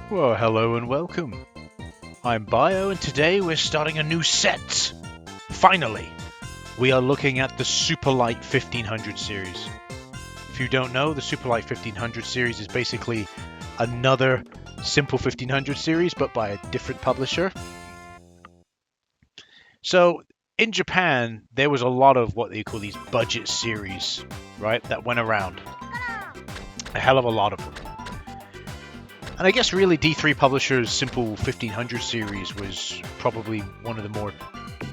Well, hello and welcome. I'm Bio, and today we're starting a new set. Finally, we are looking at the SuperLite 1500 series. If you don't know, the SuperLite 1500 series is basically another simple 1500 series, but by a different publisher. So, in Japan, there was a lot of what they call these budget series, right, that went around. A hell of a lot of them. And I guess really D3 Publishers' Simple 1500 series was probably one of the more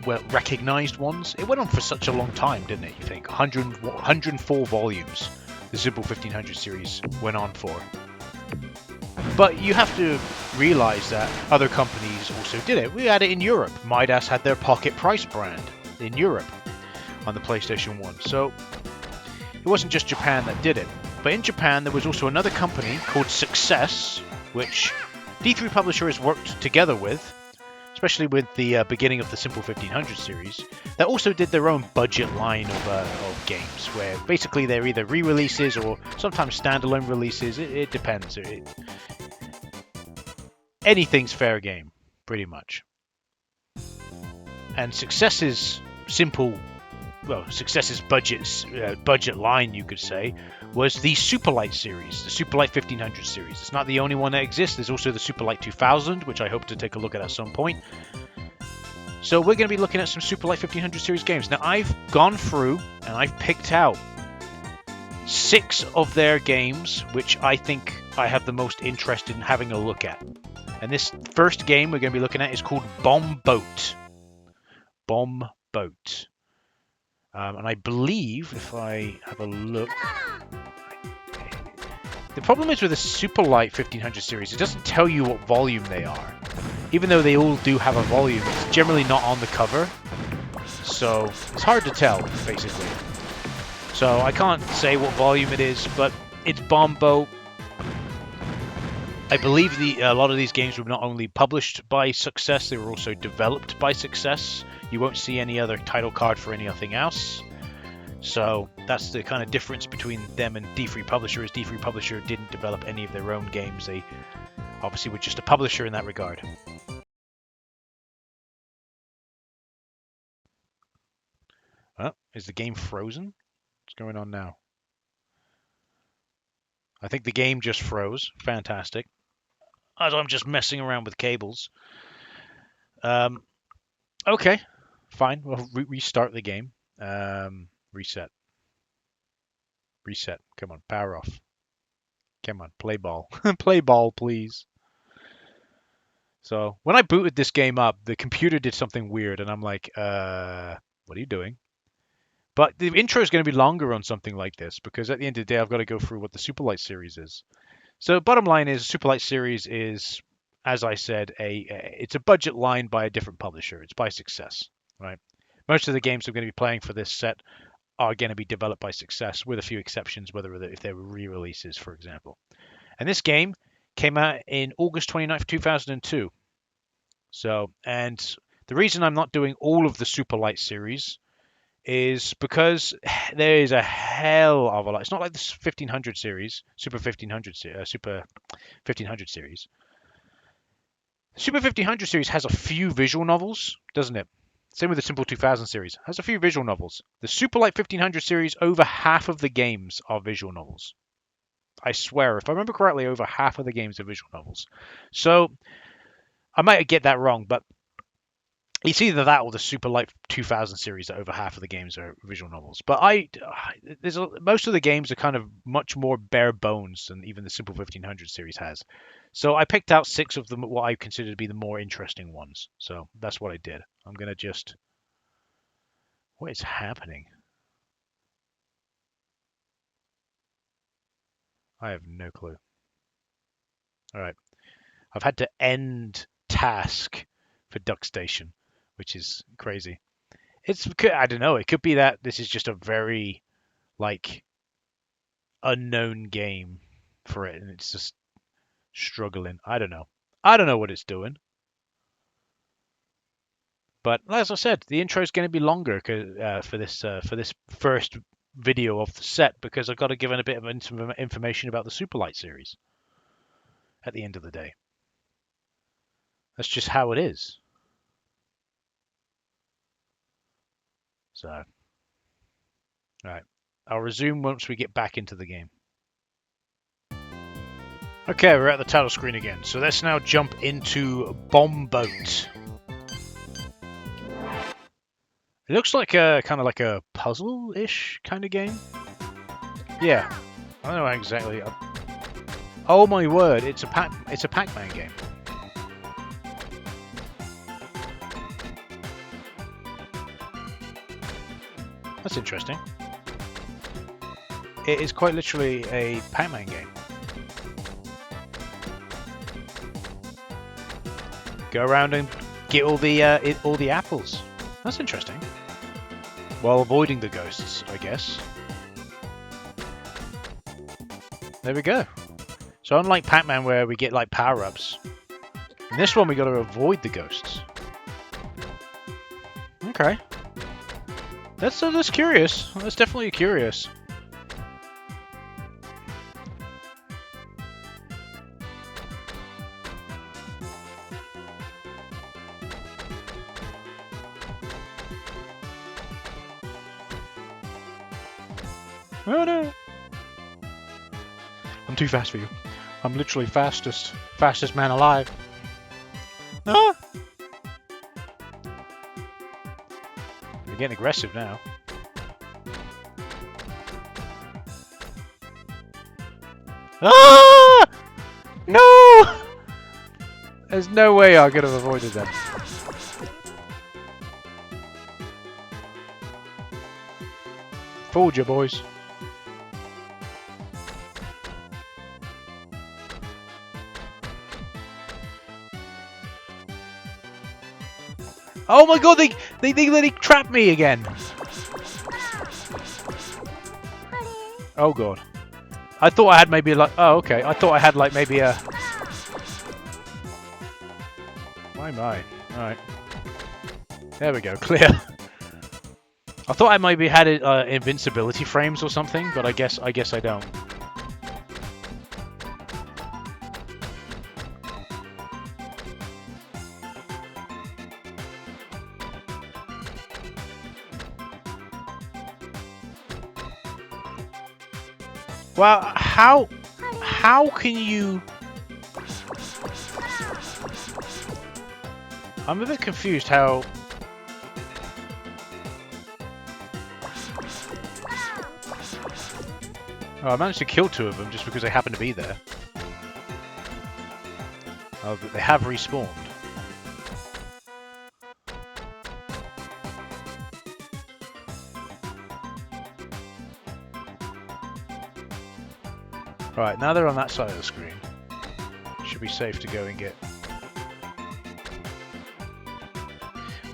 well recognized ones. It went on for such a long time, didn't it? You think 104 volumes the Simple 1500 series went on for. But you have to realize that other companies also did it. We had it in Europe. Midas had their Pocket Price brand in Europe on the PlayStation 1. So it wasn't just Japan that did it. But in Japan, there was also another company called Success, which D3 Publisher has worked together with, especially with the beginning of the Simple 1500 series, that also did their own budget line of games, where basically they're either re-releases or sometimes standalone releases. It depends. Anything's fair game, pretty much. And Success's budget line, you could say, was the SuperLite series, the SuperLite 1500 series. It's not the only one that exists. There's also the SuperLite 2000, which I hope to take a look at some point. So we're going to be looking at some SuperLite 1500 series games. Now, I've gone through and I've picked out 6 of their games, which I think I have the most interest in having a look at. And this first game we're going to be looking at is called Bomb Boat. Bomb Boat. And I believe, if I have a look... The problem is with the SuperLite 1500 series, it doesn't tell you what volume they are. Even though they all do have a volume, it's generally not on the cover. So it's hard to tell, basically. So I can't say what volume it is, but it's Bomb Boat. I believe a lot of these games were not only published by Success, they were also developed by Success. You won't see any other title card for anything else. So that's the kind of difference between them and D3 Publisher, is D3 Publisher didn't develop any of their own games. They obviously were just a publisher in that regard. Oh, is the game frozen? What's going on now? I think the game just froze. Fantastic. As I'm just messing around with cables. Okay, fine. We'll restart the game. Reset. Come on, power off. Come on, play ball. Play ball, please. So when I booted this game up, the computer did something weird, and I'm like, what are you doing? But the intro is going to be longer on something like this, because at the end of the day, I've got to go through what the SuperLite series is. So bottom line is, SuperLite series is, as I said, it's a budget line by a different publisher. It's by Success, right? Most of the games I'm going to be playing for this set are going to be developed by Success, with a few exceptions, if they were re-releases, for example. And this game came out in August 29th, 2002. So, and the reason I'm not doing all of the SuperLite series is because there is a hell of a lot. It's not like the 1500 series, Super 1500 series. Super 1500 series has a few visual novels, doesn't it? Same with the Simple 2000 series. Has a few visual novels. The SuperLite 1500 series, over half of the games are visual novels. I swear, if I remember correctly, over half of the games are visual novels. So I might get that wrong, but it's either that or the SuperLite 2000 series that over half of the games are visual novels. But most of the games are kind of much more bare bones than even the Simple 1500 series has. So I picked out 6 of them, what I consider to be the more interesting ones. So that's what I did. I'm going to just... What is happening? I have no clue. All right. I've had to end task for DuckStation, which is crazy. I don't know. It could be that this is just a very, unknown game for it, and it's just struggling. I don't know. I don't know what it's doing. But as I said, the intro is going to be longer for this first video of the set, because I've got to give it a bit of information about the SuperLite series at the end of the day. That's just how it is. So, alright. I'll resume once we get back into the game. Okay, we're at the title screen again. So let's now jump into Bomb Boat. It looks like a kind of like a puzzle-ish kind of game. Yeah, I don't know exactly. Oh my word! It's a Pac-Man game. That's interesting. It is quite literally a Pac-Man game. Go around and get all the apples. That's interesting. While avoiding the ghosts, I guess. There we go. So unlike Pac-Man where we get like power-ups, in this one we got to avoid the ghosts. Okay. That's curious. That's definitely curious. Oh no! I'm too fast for you. I'm literally fastest man alive. Ah! We're getting aggressive now. Ah! No! There's no way I could have avoided them. Fooled you, boys. Oh my god, they trapped me again. Oh god. I thought I had maybe like, oh okay, I thought I had like maybe a... My. Alright. There we go, clear. I thought I maybe had invincibility frames or something, but I guess I don't. Well, how can you... I'm a bit confused how... Oh, I managed to kill 2 of them just because they happen to be there. Oh, but they have respawned. Right, now they're on that side of the screen. Should be safe to go and get...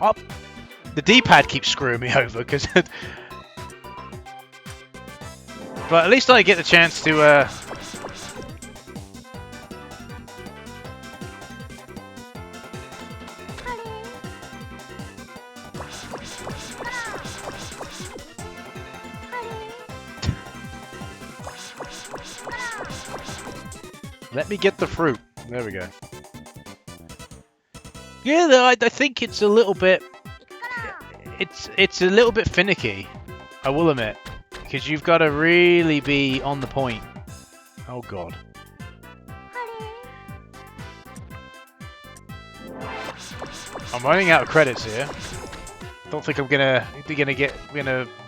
Oh! The D-pad keeps screwing me over, because... But at least I get the chance to, Let me get the fruit. There we go. Yeah, though, I think it's a little bit... It's a little bit finicky, I will admit. Because you've got to really be on the point. Oh god. I'm running out of credits here. Don't think I'm gonna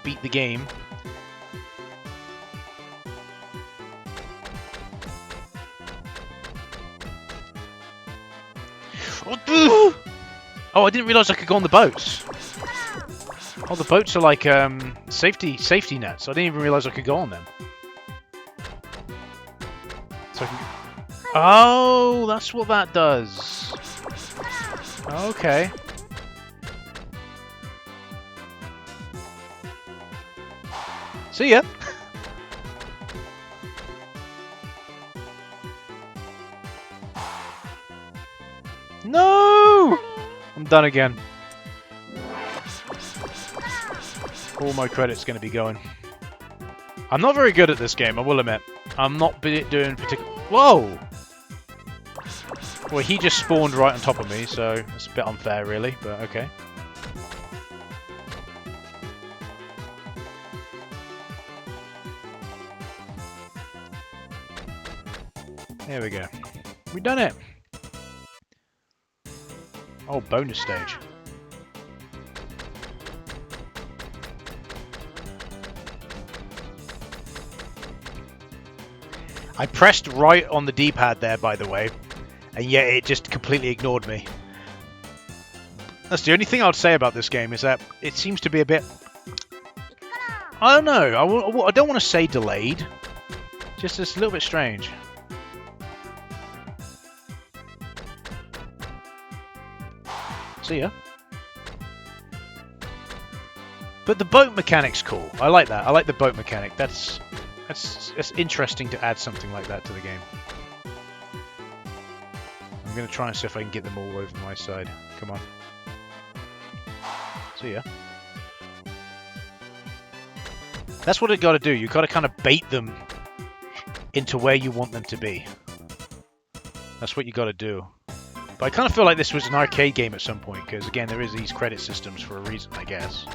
beat the game. Oh, I didn't realise I could go on the boats. Oh, the boats are like safety nets. I didn't even realise I could go on them. So I can... Oh, that's what that does. Okay. See ya. No! I'm done again. All my credit's going to be going. I'm not very good at this game, I will admit. I'm not doing particular... Whoa! Well, he just spawned right on top of me, so it's a bit unfair, really, but okay. There we go. We done it! Oh, bonus stage. I pressed right on the D-pad there, by the way, and yet it just completely ignored me. That's the only thing I'd say about this game, is that it seems to be a bit... I don't know, I don't want to say delayed, just it's a little bit strange. See ya. But the boat mechanic's cool. I like that. I like the boat mechanic. That's interesting to add something like that to the game. I'm going to try and see if I can get them all over my side. Come on. See ya. That's what it got to do. You got to kind of bait them into where you want them to be. That's what you got to do. But I kind of feel like this was an arcade game at some point, because again, there is these credit systems for a reason, I guess.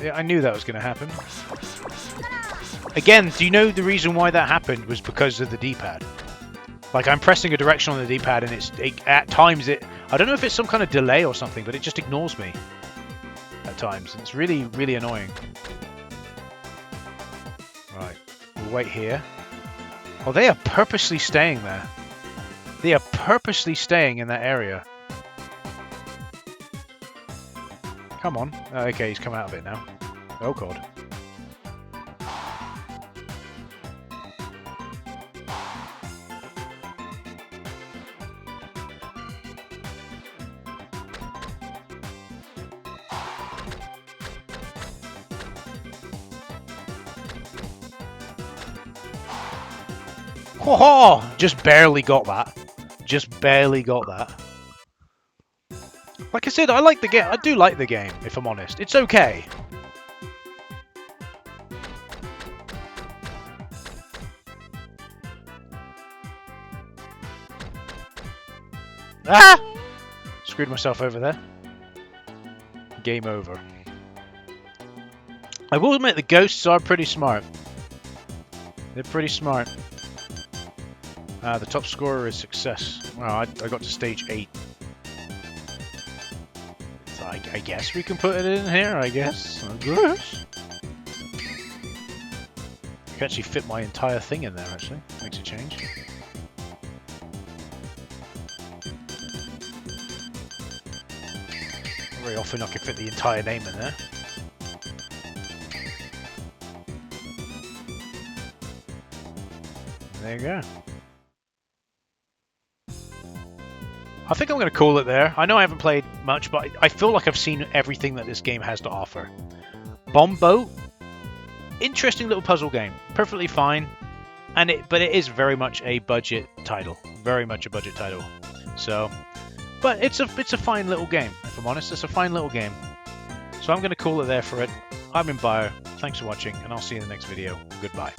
Yeah, I knew that was going to happen. Again, do you know the reason why that happened was because of the D-pad? Like, I'm pressing a direction on the D-pad, and at times I don't know if it's some kind of delay or something, but it just ignores me at times. And it's really, really annoying. Right, we'll wait here. Oh, they are purposely staying there. They are purposely staying in that area. Come on. Oh, okay, he's come out of it now. Oh, God. Oh, just barely got that. Just barely got that. Like I said, I like the game. I do like the game, if I'm honest. It's okay. Ah! Screwed myself over there. Game over. I will admit the ghosts are pretty smart. They're pretty smart. The top scorer is success. Well, I got to stage 8. So I guess we can put it in here, I guess. You can actually fit my entire thing in there, actually. Makes a change. Very often I can fit the entire name in there. There you go. I think I'm going to call it there. I know I haven't played much, but I feel like I've seen everything that this game has to offer. Bomb Boat, interesting little puzzle game, perfectly fine, but it is very much a budget title, very much a budget title. So, but it's a fine little game. If I'm honest, it's a fine little game. So I'm going to call it there for it. I've been Bio. Thanks for watching, and I'll see you in the next video. Goodbye.